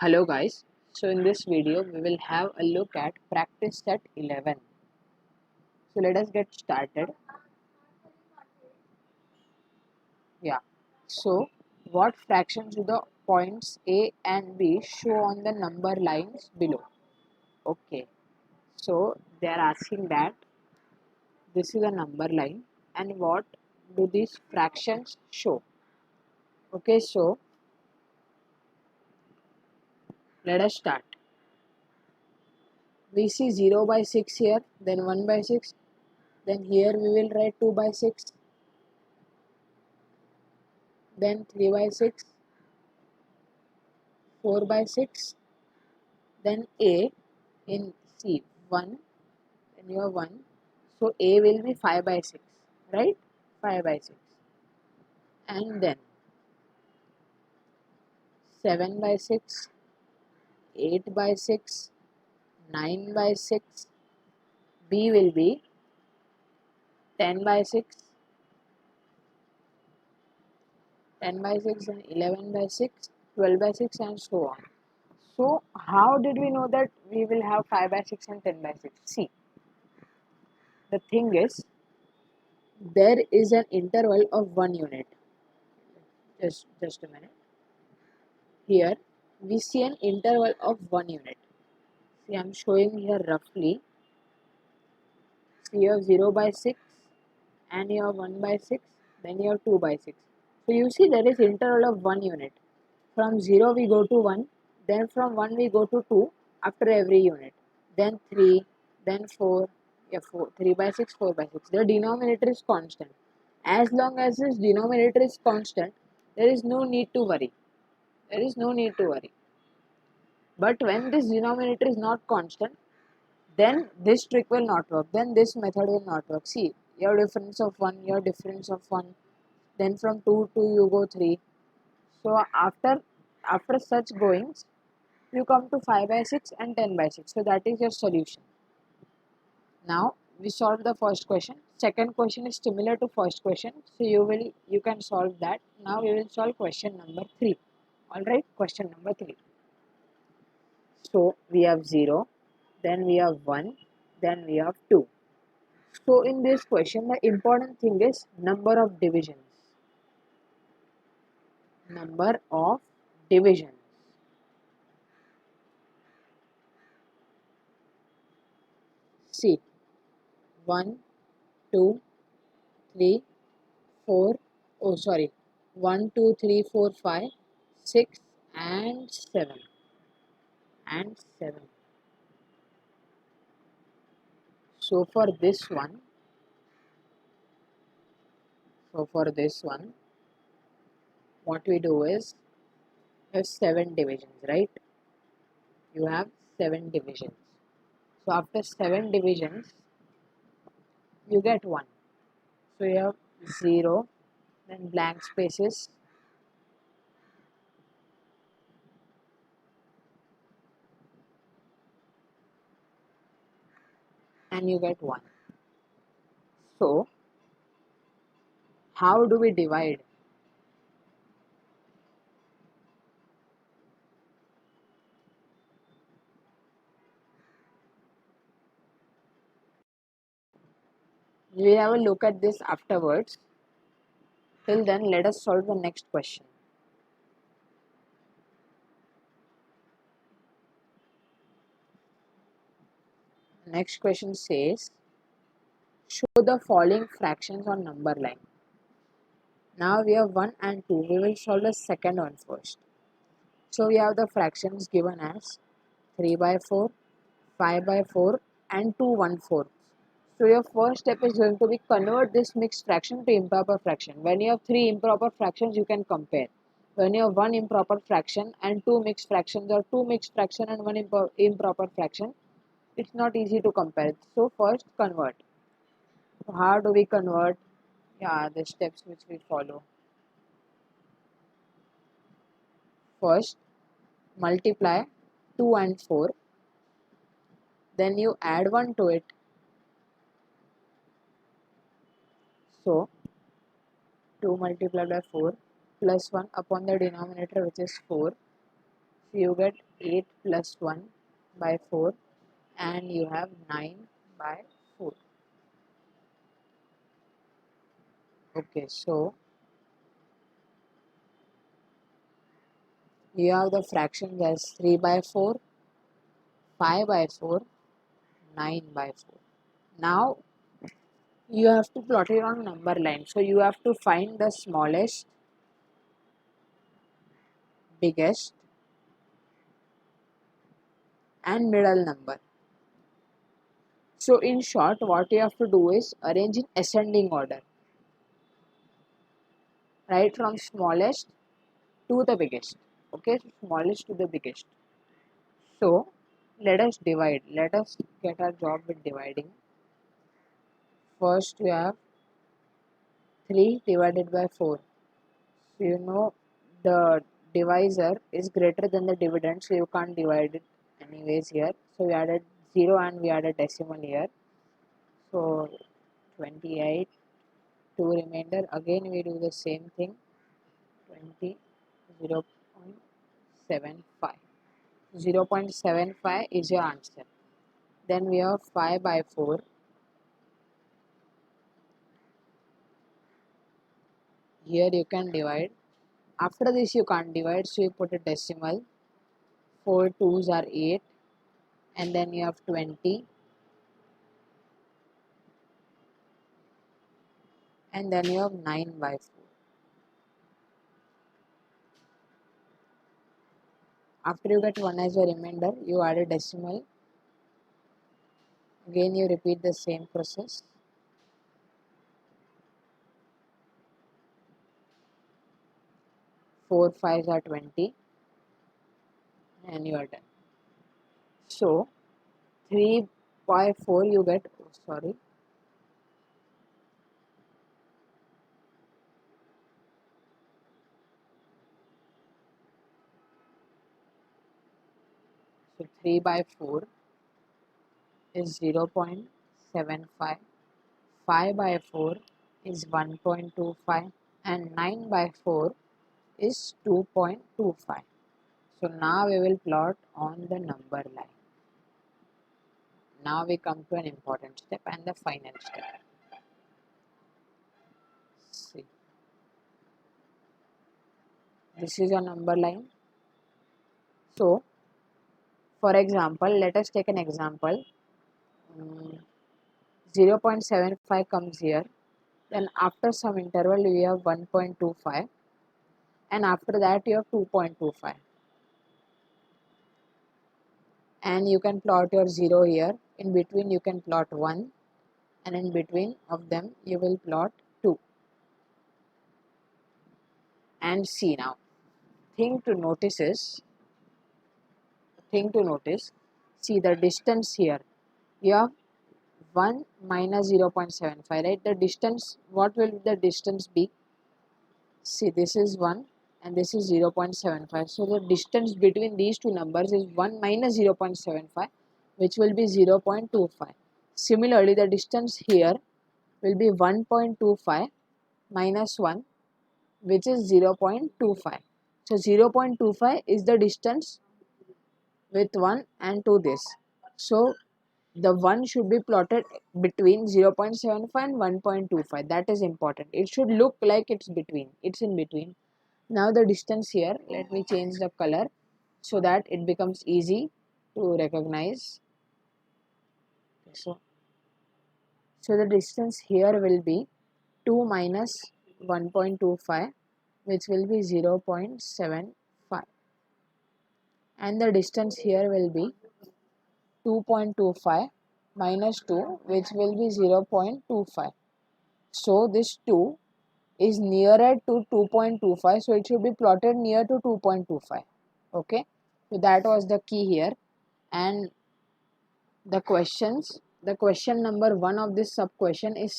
Hello guys, so in this video we will have a look at practice set 11. So let us get started. Yeah, so what fractions do the points A and B show on the number lines below? Okay, so they are asking that this is a number line and what do these fractions show? Okay, so let us start. We see 0 by 6 here, then 1 by 6, then here we will write 2 by 6, then 3 by 6, 4 by 6, then A in C 1, then you have 1, so A will be 5 by 6, right? 5 by 6, and then 7 by 6, 8 by 6, 9 by 6, B will be 10 by 6, 10 by 6 and 11 by 6, 12 by 6 and so on. So how did we know that we will have 5 by 6 and 10 by 6? See, the thing is, there is an interval of 1 unit. Just a minute. Here we see an interval of 1 unit. See, I am showing here roughly. See, you have 0 by 6 and you have 1 by 6, then you have 2 by 6. So you see there is interval of 1 unit. From 0 we go to 1, then from 1 we go to 2 after every unit. Then 3, then 4, yeah, 4, 3 by 6, 4 by 6. The denominator is constant. As long as this denominator is constant, there is no need to worry. There is no need to worry. But when this denominator is not constant, then this trick will not work. Then this method will not work. See, your difference of 1, your difference of 1. Then from 2 to you go 3. So after such goings, you come to 5 by 6 and 10 by 6. So that is your solution. Now we solved the first question. Second question is similar to first question. So you can solve that. Now we will solve question number 3. Alright, question number 3. So we have 0, then we have 1, then we have 2. So in this question, the important thing is number of divisions. Number of divisions. See, 1, 2, 3, 4, oh sorry, 1, 2, 3, 4, 5, 6 and 7. And 7. So for this one, what we do is, you have 7 divisions, right? You have 7 divisions. So after 7 divisions, you get 1. So you have 0, then blank spaces, and you get 1. So how do we divide? We have a look at this afterwards. Till then, let us solve the next question. Next question says, show the following fractions on number line. Now we have 1 and 2. We will solve the second one first. So we have the fractions given as 3 by 4, 5 by 4 and 2 1/4. So your first step is going to be convert this mixed fraction to improper fraction. When you have 3 improper fractions, you can compare. When you have 1 improper fraction and 2 mixed fractions, or 2 mixed fraction and 1 improper fraction, it's not easy to compare. So first convert. So how do we convert? Yeah, the steps which we follow. First, multiply 2 and 4. Then you add 1 to it. So 2 multiplied by 4 plus 1 upon the denominator, which is 4. So you get 8 plus 1 by 4 and you have 9 by 4. Okay, so you have the fractions as 3 by 4, 5 by 4, 9 by 4. Now you have to plot it on number line. So you have to find the smallest, biggest and middle number. So in short, what you have to do is arrange in ascending order, right from smallest to the biggest. Okay, so smallest to the biggest. So let us divide. Let us get our job with dividing. First you have 3 divided by 4. So you know the divisor is greater than the dividend, so you can't divide it anyways here. So we added 0 and we added decimal here. So 28, 2 remainder. Again we do the same thing. 20, 0.75. 0.75 is your answer. Then we have 5 by 4. Here you can divide. After this you can't divide, so you put a decimal. 4 2s are 8, and then you have 20, and then you have 9 by 4. After you get 1 as your remainder, you add a decimal. Again you repeat the same process. 4 5s are 20, and you are done. So 3 by 4 you get, sorry, so 3 by 4 is 0.75, 5 by 4 is 1.25, and 9 by 4 is 2.25. So now we will plot on the number line. Now we come to an important step and the final step. See, this is your number line. So for example, let us take an example. 0.75 comes here, then after some interval we have 1.25, and after that you have 2.25, and you can plot your 0 here. In between you can plot 1, and in between of them you will plot 2. And see, now thing to notice, see the distance here. You have 1 minus 0.75, right? The distance, what will the distance be? See, this is 1 and this is 0.75. So the distance between these two numbers is 1 minus 0.75, which will be 0.25. Similarly, the distance here will be 1.25 minus 1, which is 0.25. So 0.25 is the distance with 1 and to this. So the 1 should be plotted between 0.75 and 1.25. That is important. It should look like it's in between. Now the distance here, let me change the color so that it becomes easy to recognize. So the distance here will be 2 minus 1.25, which will be 0.75, and the distance here will be 2.25 minus 2, which will be 0.25. So this 2 is nearer to 2.25, so it should be plotted near to 2.25. Okay, so that was the key here. And the question number 1 of this sub question is